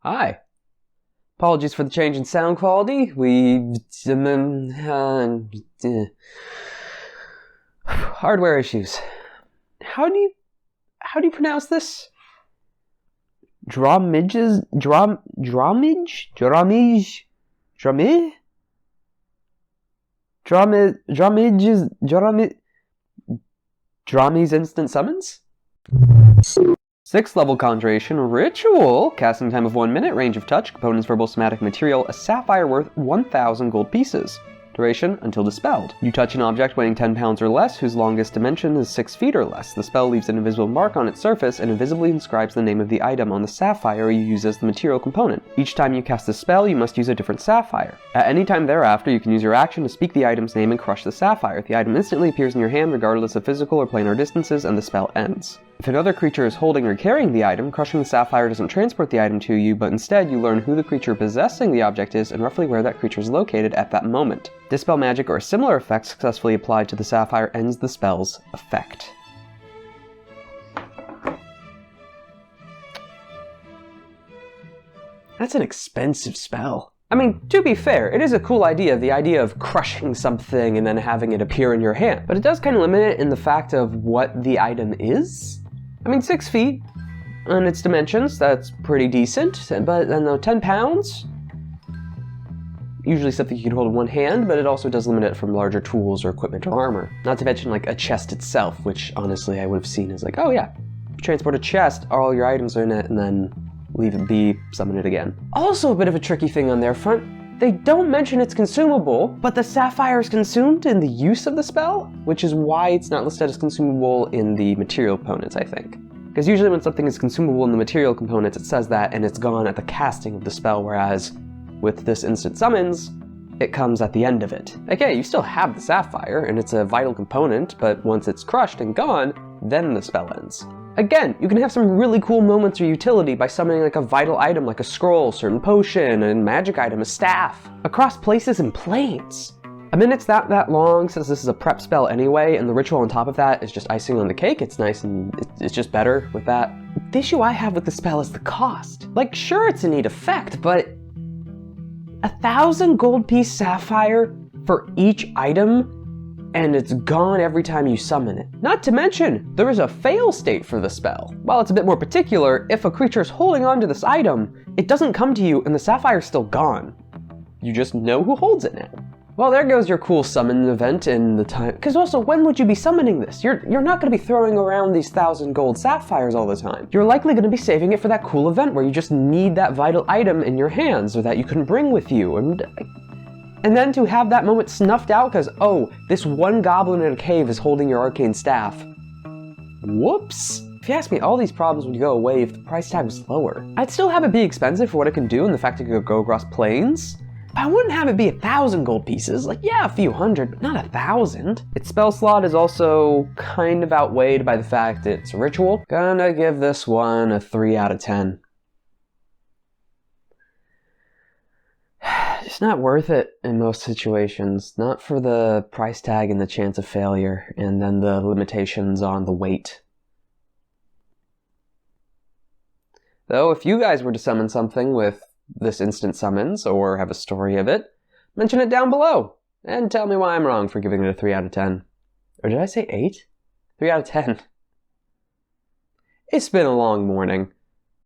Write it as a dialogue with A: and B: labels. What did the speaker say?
A: Hi. Apologies for the change in sound quality. Hardware issues. How do you pronounce this? Drawmij'S? Drawmij? Drawmij's instant summons? 6th level Conjuration Ritual. Casting time of 1 minute. Range of touch. Components verbal somatic material. A sapphire worth 1,000 gold pieces. Duration until dispelled. You touch an object weighing 10 pounds or less whose longest dimension is 6 feet or less. The spell leaves an invisible mark on its surface and invisibly inscribes the name of the item on the sapphire you use as the material component. Each time you cast a spell, you must use a different sapphire. At any time thereafter, you can use your action to speak the item's name and crush the sapphire. The item instantly appears in your hand regardless of physical or planar distances, and the spell ends. If another creature is holding or carrying the item, crushing the sapphire doesn't transport the item to you, but instead you learn who the creature possessing the object is and roughly where that creature is located at that moment. Dispel magic or a similar effect successfully applied to the sapphire ends the spell's effect. That's an expensive spell. I mean, to be fair, it is a cool idea, the idea of crushing something and then having it appear in your hand, but it does kind of limit it in the fact of what the item is. I mean, 6 feet on its dimensions, that's pretty decent, but I don't know, 10 pounds? Usually something you can hold in one hand, but it also does limit it from larger tools or equipment or armor. Not to mention like a chest itself, which honestly I would have seen as like, oh yeah, transport a chest, all your items are in it, and then leave it be, summon it again. Also a bit of a tricky thing on their front. They don't mention it's consumable, but the sapphire is consumed in the use of the spell, which is why it's not listed as consumable in the material components, I think. Because usually when something is consumable in the material components, it says that and it's gone at the casting of the spell, whereas with this instant summons, it comes at the end of it. Okay, you still have the sapphire, and it's a vital component, but once it's crushed and gone, then the spell ends. Again, you can have some really cool moments or utility by summoning like a vital item like a scroll, certain potion, a magic item, a staff, across places and planes. A minute's that long since this is a prep spell anyway, and the ritual on top of that is just icing on the cake. It's nice and it's just better with that. The issue I have with the spell is the cost. Like, sure, it's a neat effect, but 1,000 gold piece sapphire for each item, and it's gone every time you summon it. Not to mention, there is a fail state for the spell. While it's a bit more particular, if a creature is holding on to this item, it doesn't come to you and the sapphire's still gone. You just know who holds it now. Well, there goes your cool summon event in the time. Because also, when would you be summoning this? You're not going to be throwing around these 1,000 gold sapphires all the time. You're likely going to be saving it for that cool event where you just need that vital item in your hands or that you can bring with you. And then to have that moment snuffed out because, oh, this one goblin in a cave is holding your arcane staff. Whoops. If you ask me, all these problems would go away if the price tag was lower. I'd still have it be expensive for what it can do and the fact it could go across planes. I wouldn't have it be 1,000 gold pieces, like yeah, a few hundred, but not 1,000. Its spell slot is also kind of outweighed by the fact it's a ritual. Gonna give this one a 3 out of 10. It's not worth it in most situations, not for the price tag and the chance of failure, and then the limitations on the weight. Though if you guys were to summon something with this instant summons, or have a story of it, mention it down below, and tell me why I'm wrong for giving it a 3 out of 10. Or did I say 8? 3 out of 10. It's been a long morning.